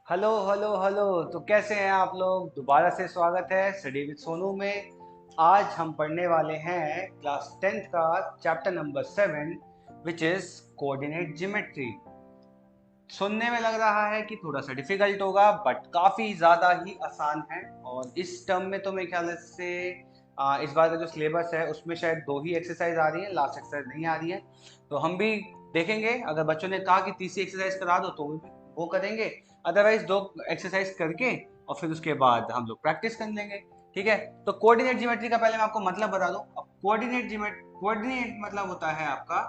Hello hello hello. तो कैसे हैं आप लोग? दोबारा से स्वागत है स्टडी विद सोनू में। आज हम पढ़ने वाले हैं क्लास 10th का chapter number 7 which is coordinate geometry. सुनने में लग रहा है कि थोड़ा सा डिफिकल्ट होगा बट काफ़ी ज़्यादा ही आसान है। और इस टर्म में तो मेरे ख्याल से इस बार का जो सिलेबस है उसमें शायद 2 ही एक्सरसाइज आ रही है, लास्ट एक्सरसाइज नहीं आ रही है। तो हम भी देखेंगे, अगर बच्चों ने कहा कि तीसरी एक्सरसाइज करा दो तो वो करेंगे। अदरवाइज 2 एक्सरसाइज करके और फिर उसके बाद हम लोग प्रैक्टिस कर लेंगे। ठीक है, तो कोऑर्डिनेट ज्योमेट्री का पहले मैं आपको मतलब बता दूं। अब कोऑर्डिनेट मतलब होता है आपका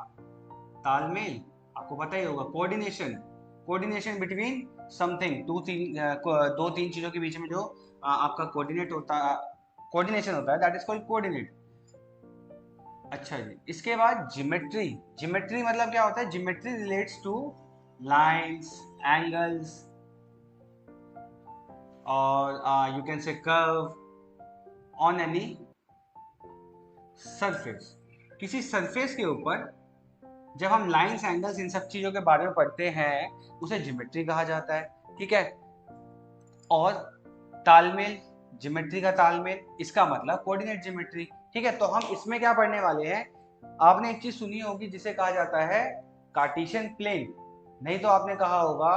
तालमेल। आपको पता ही होगा कोऑर्डिनेशन, कोऑर्डिनेशन बिटवीन समथिंग दो तीन चीजों के बीच में जो आपका कोऑर्डिनेशन होता है दैट इज कॉल्ड कोऑर्डिनेट। अच्छा जी, इसके बाद जिमेट्री। जिमेट्री मतलब क्या होता है? Geometry relates to lines, angles और you can say curve on any surface. किसी सरफेस के ऊपर जब हम लाइंस, एंगल्स, इन सब चीजों के बारे में पढ़ते हैं उसे ज्योमेट्री कहा जाता है। ठीक है, और तालमेल, ज्योमेट्री का तालमेल, इसका मतलब कोऑर्डिनेट ज्योमेट्री। ठीक है, तो हम इसमें क्या पढ़ने वाले हैं? आपने एक चीज सुनी होगी जिसे कहा जाता है कार्टेशियन प्लेन। नहीं तो आपने कहा होगा,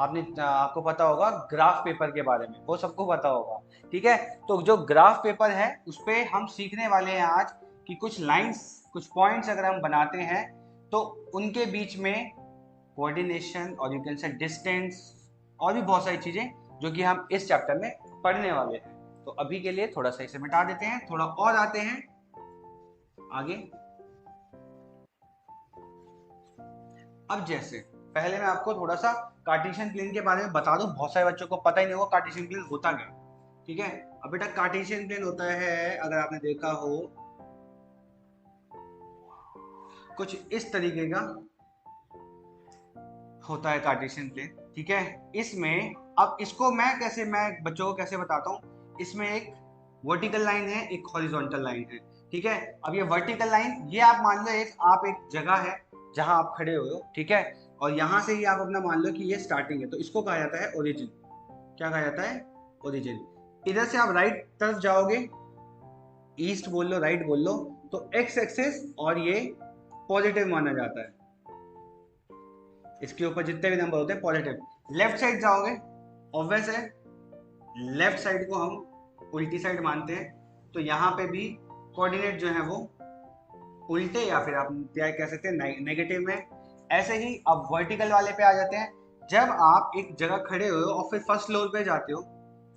आपको पता होगा ग्राफ पेपर के बारे में, वो सबको पता होगा। ठीक है, तो जो ग्राफ पेपर है उस पे हम सीखने वाले हैं आज कि कुछ लाइंस, कुछ पॉइंट्स अगर हम बनाते हैं तो उनके बीच में कोऑर्डिनेशन और यू कैन से डिस्टेंस और भी बहुत सारी चीजें जो कि हम इस चैप्टर में पढ़ने वाले हैं। तो अभी के लिए थोड़ा सा इसे मिटा देते हैं, थोड़ा और आते हैं आगे। अब जैसे पहले मैं आपको थोड़ा सा कार्टेशियन प्लेन के बारे में बता दूं, बहुत सारे बच्चों को पता ही नहीं होगा कार्टेशियन प्लेन होता क्या है। ठीक है, अब बेटा कार्टेशियन प्लेन होता है, अगर आपने देखा हो, कुछ इस तरीके का होता है कार्टेशियन प्लेन। ठीक है, इसमें अब इसको मैं बच्चों को कैसे बताता हूँ। इसमें एक वर्टिकल लाइन है, एक हॉरिजॉन्टल लाइन है। ठीक है, अब ये वर्टिकल लाइन, ये आप मान लो एक जगह है जहां आप खड़े हुए हो। ठीक है, और यहां से ही आप अपना मान लो कि ये स्टार्टिंग है, तो इसको कहा जाता है ओरिजिन। क्या कहा जाता है? ओरिजिन। इधर से आप राइट तरफ जाओगे, ईस्ट बोल लो, राइट बोल लो, तो एक्स एक्सिस और ये पॉजिटिव माना जाता है। इसके ऊपर जितने भी नंबर होते हैं पॉजिटिव। लेफ्ट साइड जाओगे, ऑब्वियस है लेफ्ट साइड को हम उल्टी साइड मानते हैं, तो यहाँ पे भी कोऑर्डिनेट जो है वो उल्टे या फिर आप क्या कह सकते हैं नेगेटिव में। ऐसे ही अब वर्टिकल वाले पे आ जाते हैं। जब आप एक जगह खड़े हो और फिर फर्स्ट फ्लोर पे जाते हो,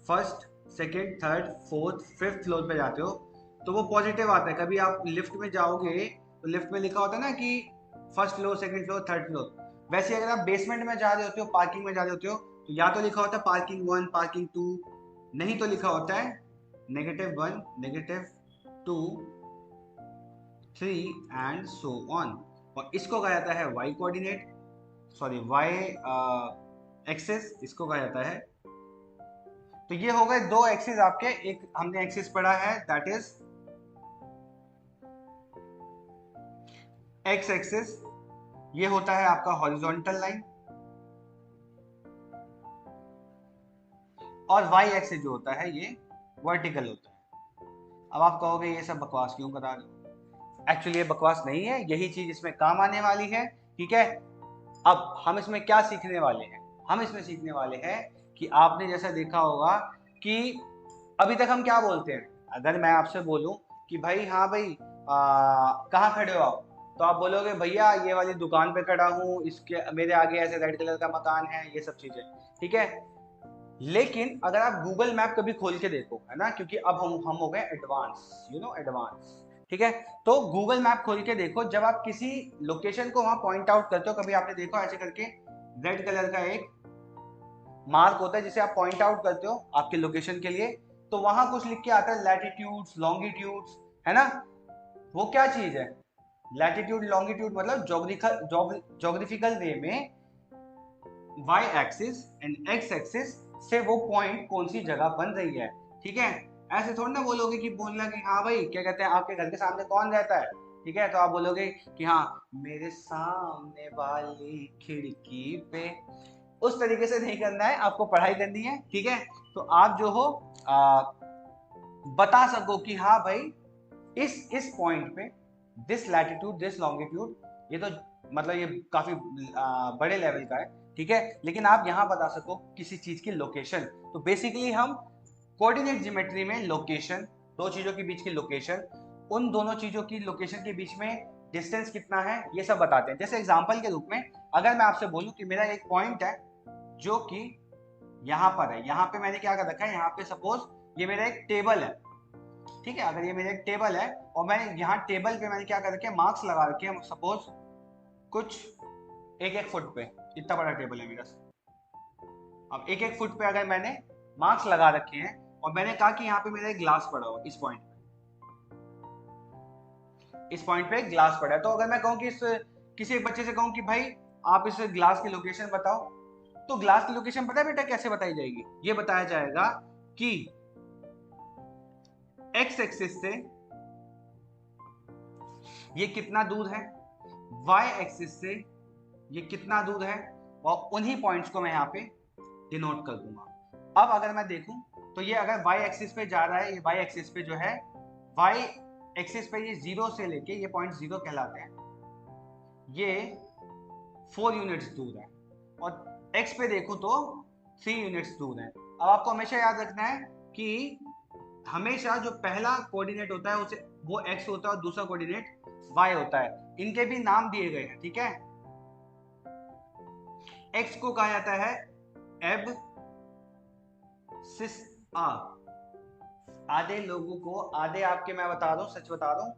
first, second, third, fourth, fifth floor पे जाते हो, तो वो पॉजिटिव आता है। कभी आप लिफ्ट में जाओगे तो लिफ्ट में लिखा होता है ना कि first floor, second floor, third floor. वैसे अगर आप बेसमेंट में जा रहे होते हो, पार्किंग में जा रहे होते हो, तो या तो लिखा होता है पार्किंग 1, पार्किंग 2, नहीं तो लिखा होता है -1, -2, 3 एंड सो ऑन। और इसको कहा जाता है Y coordinate, sorry Y axis, इसको कहा जाता है। तो ये हो गए 2 एक्सिस आपके। एक हमने एक्सिस पढ़ा है दैट इज एक्स एक्सिस, ये होता है आपका हॉरिजॉन्टल लाइन। और वाई एक्सिस जो होता है ये वर्टिकल होता है। अब आप कहोगे ये सब बकवास क्यों करा रहे हो? एक्चुअली ये बकवास नहीं है, यही चीज इसमें काम आने वाली है। ठीक है, अब हम इसमें क्या सीखने वाले हैं? हम इसमें सीखने वाले हैं कि आपने जैसा देखा होगा कि अभी तक हम क्या बोलते हैं। अगर मैं आपसे बोलूं कि भाई हाँ भाई कहाँ खड़े हो आप, तो आप बोलोगे भैया ये वाली दुकान पे खड़ा हूँ, इसके मेरे आगे ऐसे रेड कलर का मकान है, ये सब चीजें। ठीक है, लेकिन अगर आप गूगल मैप कभी खोल के देखो, है ना, क्योंकि अब हम हो गए एडवांस, एडवांस। ठीक है, तो गूगल मैप खोल के देखो, जब आप किसी लोकेशन को वहां पॉइंट आउट करते हो, कभी आपने देखो ऐसे करके रेड कलर का एक मार्क होता है जिसे आप पॉइंट आउट करते हो आपके लोकेशन के लिए, तो वहां कुछ लिख के आता है लैटिट्यूड्स, लॉन्गिट्यूड्स, है ना। वो क्या चीज है? लैटिट्यूड, लॉन्गिट्यूड मतलब जोग्राफिकल वे में Y axis and X axis से वो पॉइंट कौन सी जगह बन रही है। ठीक है, ऐसे थोड़ी ना बोलोगे कि बोलना कि हाँ भाई क्या कहते हैं आपके घर के सामने कौन रहता है। ठीक है, तो आप बोलोगे कि हाँ मेरे सामने वाली खिड़की पे उस तरीके से नहीं करना है, आपको पढ़ाई करनी है, ठीक है। तो आप जो हो बता सको कि हाँ भाई इस पॉइंट पे दिस लैटिट्यूड दिस लॉन्गिट्यूड, ये तो मतलब ये काफी बड़े लेवल का है, ठीक है। लेकिन आप यहाँ बता सको किसी चीज की लोकेशन। तो बेसिकली हम कोऑर्डिनेट ज्योमेट्री में लोकेशन, दो चीजों के बीच की लोकेशन, उन दोनों चीजों की लोकेशन के बीच में डिस्टेंस कितना है, ये सब बताते हैं। जैसे एग्जांपल के रूप में अगर मैं आपसे बोलूं कि मेरा एक पॉइंट है जो कि यहाँ पर है, यहाँ पे मैंने क्या कर रखा है, यहाँ पे सपोज ये मेरा एक टेबल है, ठीक है। अगर ये मेरा एक टेबल है और मैं यहाँ टेबल पे मैंने क्या कर रखे हैं, मार्क्स लगा रखे हैं, सपोज कुछ एक एक फुट पे, इतना बड़ा टेबल है मेरा। अब एक एक फुट पे अगर मैंने मार्क्स लगा रखे हैं और मैंने कहा कि यहाँ पे मेरा एक ग्लास पड़ा हुआ, इस पॉइंट पे ग्लास पड़ा है, तो अगर मैं कहूँ कि किसी एक बच्चे से कहूँ कि भाई आप इस ग्लास की लोकेशन बताओ, तो ग्लास की लोकेशन पता है बेटा कैसे बताई जाएगी? ये बताया जाएगा कि एक्स एक्सिस से ये कितना दूर है, वाई एक्सिस से ये कितना दूर है, और उन्हीं पॉइंट्स को मैं यहाँ पे डिनोट कर दूंगा। अब अगर मैं देखूं तो ये अगर वाई एक्सिस पे जा रहा है, ये वाई एक्सिस पे जो है, वाई एक्सिस पे ये 0 से लेके ये पॉइंट 0 कहलाते हैं, ये 4 यूनिट्स दूर है, और एक्स पे देखूं तो 3 यूनिट्स दूर है। अब आपको हमेशा याद रखना है कि हमेशा जो पहला कोऑर्डिनेट होता है उसे वो एक्स होता है और दूसरा कोऑर्डिनेट वाई होता है। इनके भी नाम दिए गए हैं, ठीक है। एक्स को कहा जाता है एब सिस आ। आधे लोगों को, आधे आपके, मैं बता रहा हूँ, सच बता रहा हूँ,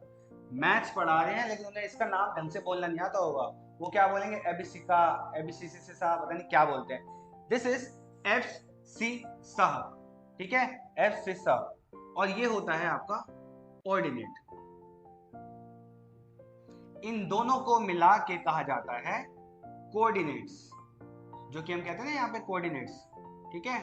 मैथ्स पढ़ा रहे हैं लेकिन उन्हें इसका नाम ढंग से बोलना नहीं आता होगा। वो क्या बोलेंगे, एबीसिका, एबीसीसी से सा, पता नहीं क्या बोलते हैं। दिस इज एफ सी सह, ठीक है, एफ सी सह, और ये होता है आपका कोऑर्डिनेट। इन दोनों को मिला के कहा जाता है कोऑर्डिनेट्स, जो कि हम कहते हैं ना यहाँ पे कोऑर्डिनेट्स, ठीक है,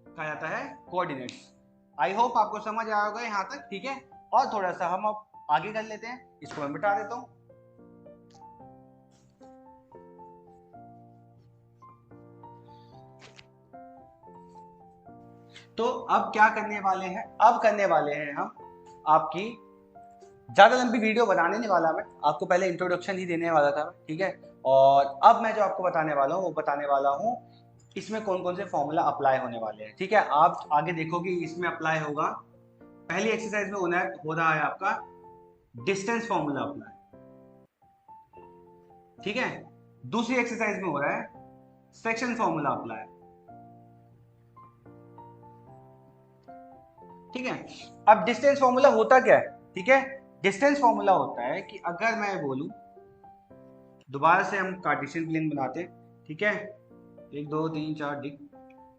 कहा जाता है कोऑर्डिनेट्स। आई होप आपको समझ आया होगा यहाँ तक, ठीक है। और थोड़ा सा हम अब आगे कर लेते हैं, इसको मैं मिटा देता हूं। तो अब क्या करने वाले हैं, अब करने वाले हैं हम आपकी, ज्यादा लंबी वीडियो बनाने नहीं वाला मैं, आपको पहले इंट्रोडक्शन ही देने वाला था, ठीक है। और अब मैं जो आपको बताने वाला हूँ वो बताने वाला हूँ इसमें कौन कौन से फॉर्मूला अप्लाई होने वाले हैं, ठीक है। आप आगे देखोगे इसमें अप्लाई होगा, पहली एक्सरसाइज में हो रहा है आपका डिस्टेंस फॉर्मूला अप्लाई, ठीक है। दूसरी एक्सरसाइज में हो रहा है सेक्शन फॉर्मूला अप्लाई, ठीक है। अब डिस्टेंस फॉर्मूला होता क्या है, ठीक है। डिस्टेंस फॉर्मूला होता है कि अगर मैं बोलूं, दोबारा से हम कार्टेशियन प्लेन बनाते हैं, ठीक है, 1 2 3 4 डिग।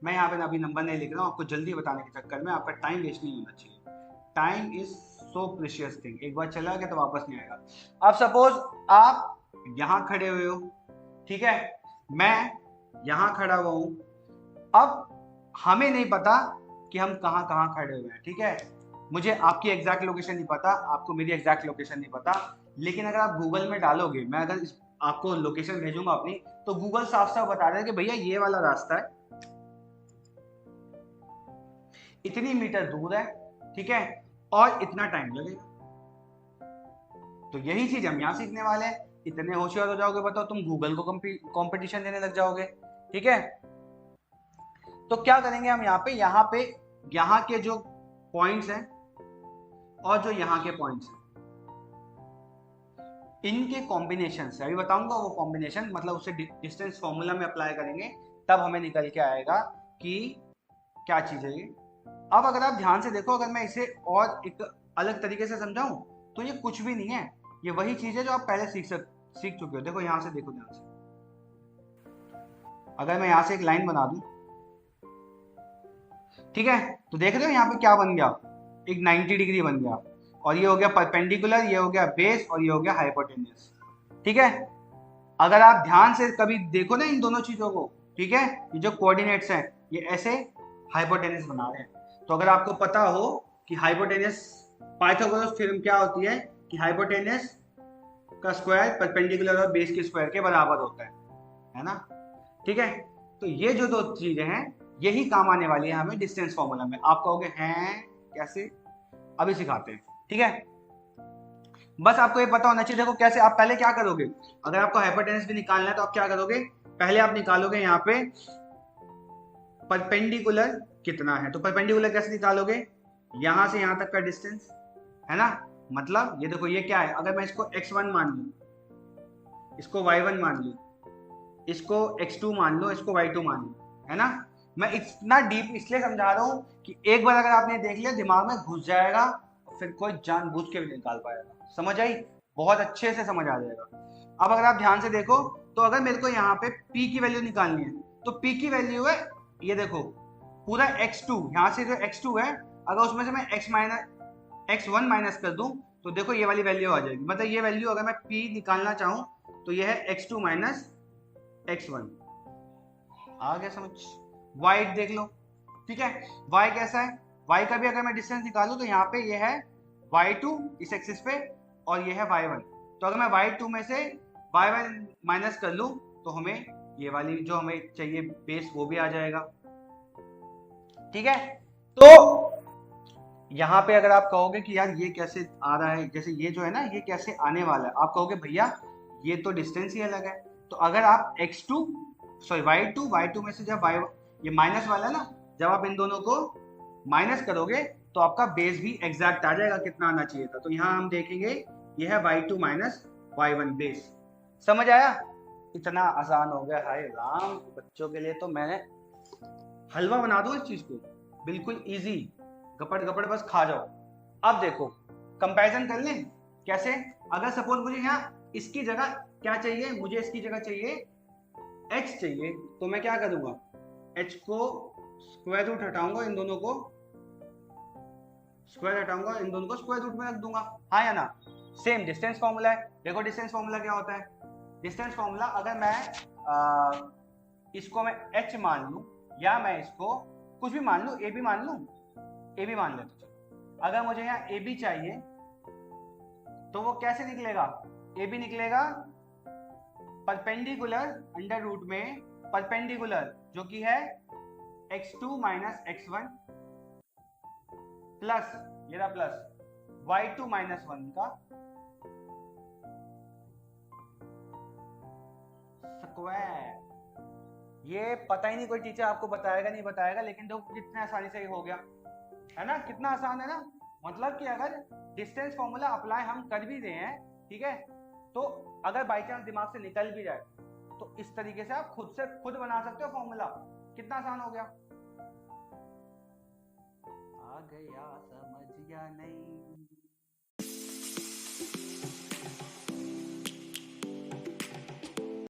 मैं यहाँ पे अभी नंबर नहीं लिख रहा हूँ, आपको जल्दी बताने के चक्कर में आपका टाइम वेस्ट नहीं होना चाहिए। Time is so precious thing, एक बार चला गया तो वापस नहीं आएगा। अब सपोज आप यहाँ खड़े हुए हो, ठीक है, मैं यहाँ खड़ा हुआ हूँ। अब हमें नहीं पता कि हम कहाँ कहाँ खड़े हुए हैं, ठीक है। मुझे आपकी एग्जैक्ट लोकेशन नहीं पता, आपको मेरी एग्जैक्ट लोकेशन नहीं पता, लेकिन अगर आप गूगल में डालोगे, मैं अगर आपको लोकेशन भेजूंगा अपनी, तो गूगल साफ साफ बता देगा कि भैया ये वाला रास्ता है, इतनी मीटर दूर है, ठीक है, और इतना टाइम लगेगा। तो यही चीज हम यहाँ सीखने वाले हैं। इतने होशियार हो जाओगे, बताओ, तुम गूगल को कंपटीशन देने लग जाओगे, ठीक है। तो क्या करेंगे हम यहाँ पे यहाँ के जो पॉइंट्स हैं और जो यहाँ के पॉइंट्स हैं, इनके कॉम्बिनेशन से अभी बताऊंगा, वो कॉम्बिनेशन मतलब उसे डिस्टेंस फॉर्मूला में अप्लाई करेंगे, तब हमें निकल के आएगा कि क्या चीज है ये। अब अगर आप ध्यान से देखो, अगर मैं इसे और एक अलग तरीके से समझाऊं तो ये कुछ भी नहीं है, ये वही चीज है जो आप पहले सीख चुके हो। देखो यहाँ से, देखो ध्यान से, अगर मैं यहाँ से एक लाइन बना दूं, ठीक है, तो देख रहे हो यहाँ पे क्या बन गया, एक 90 डिग्री बन गया, और ये हो गया परपेंडिकुलर, ये हो गया बेस, और ये हो गया हाइपोटेन्यूस, ठीक है। अगर आप ध्यान से कभी देखो ना इन दोनों चीजों को, ठीक है, ये जो कोऑर्डिनेट्स हैं ये ऐसे हाइपोटेन्यूस बना रहे हैं। तो अगर आपको पता हो कि हाइपोटेन्यूस, पाइथागोरस थ्योरम क्या होती है कि हाइपोटेन्यूस का स्क्वायर परपेंडिकुलर और बेस के स्क्वायर के बराबर होता है ना। ठीक है, तो ये जो दो चीजें हैं यही काम आने वाली है हमें डिस्टेंस फॉर्मूला में। आप कहोगे हैं कैसे, अभी सिखाते हैं, ठीक है। बस आपको ये पता होना चाहिए। देखो कैसे, आप पहले क्या करोगे, अगर आपको हाइपोटेनस भी निकालना है तो आप क्या करोगे, पहले आप निकालोगे यहाँ पे परपेंडिकुलर कितना है। तो परपेंडिकुलर कैसे निकालोगे, यहां से यहां तक का डिस्टेंस है ना। मतलब ये देखो ये क्या है, अगर मैं इसको x1 मान लूं, इसको y1 मान लूं, इसको x2 मान लो, इसको y2 मान लो, है ना। मैं इतना डीप इसलिए समझा रहा हूं कि एक बार अगर आपने देख लिया दिमाग में घुस जाएगा, फिर कोई जानबूझ के भी नहीं निकाल पाएगा। समझ आई, बहुत अच्छे से समझ आ जाएगा। अब अगर आप ध्यान से देखो, तो अगर मेरे को यहाँ पे p की वैल्यू निकालनी है, तो p की वैल्यू है ये देखो पूरा x2, यहाँ से जो x2 है अगर उसमें से मैं x1 माइनस कर दूं तो देखो ये वाली वैल्यू आ जाएगी। मतलब ये वैल्यू अगर मैं p निकालना चाहूं तो ये है x2 माइनस x1। आ गया समझ। y देख लो, ठीक है, y कैसा है, y का भी अगर मैं डिस्टेंस निकालूं तो यहाँ पे ये है y2 इस एक्सिस पे और ये है y1। तो अगर मैं y2 में से y1 माइनस कर लूं तो हमें ये वाली जो हमें चाहिए बेस वो भी आ जाएगा, ठीक है। तो यहाँ पे अगर आप कहोगे कि यार ये कैसे आ रहा है, जैसे ये जो है ना ये कैसे आने वाला है, आप कहोगे भैया ये तो डिस्टेंस ही अलग है। तो अगर आप x2 सॉरी y2 में से जब y ये माइनस वाला है ना, जब आप इन दोनों को माइनस करोगे तो आपका बेस भी एग्जैक्ट आ जाएगा कितना आना चाहिए था। तो यहाँ हम देखेंगे ये है y2 माइनस y1 बेस। समझ आया, इतना आसान हो गया, हाय राम, बच्चों के लिए तो मैंने हलवा बना दूं इस चीज को, बिल्कुल इजी, गपड़ गपड़ बस खा जाओ। अब देखो कंपैरिजन कर लें कैसे। अगर सपोज मुझे यहाँ इसकी जगह क्या चाहिए, मुझे इसकी जगह चाहिए h चाहिए, तो मैं क्या करूंगा, h को स्क्वायर रूट हटाऊंगा, इन दोनों को स्क्वायर हटाऊंगा, इन दोनों को स्क्वायर रूट में रख दूंगा, हाँ या ना। सेम डिस्टेंस फॉर्मूला है। देखो डिस्टेंस फॉर्मूला क्या होता है, डिस्टेंस फॉर्मूला अगर मैं इसको मैं h मान लूं या मैं इसको कुछ भी मान लूं, a भी मान लूं, a भी मान लेते चलो। अगर मुझे यहाँ a भी चाहिए तो वो कैसे निकलेगा, a भी निकलेगा परपेंडिकुलर अंडर रूट में परपेंडिकुलर जो कि है x2 माइनस x1 प्लस ये रहा प्लस y2 माइनस 1 का स्क्वायर। ये पता ही नहीं कोई टीचर आपको बताएगा नहीं बताएगा, लेकिन देखो कितने आसानी से ये हो गया है ना, कितना आसान है ना। मतलब कि अगर डिस्टेंस फॉर्मूला अप्लाई हम कर भी रहे हैं, ठीक है, तो अगर बाई चांस दिमाग से निकल भी जाए तो इस तरीके से आप खुद से खुद बना सकते हो फॉर्मूला। कितना आसान हो गया, आ गया समझ या नहीं।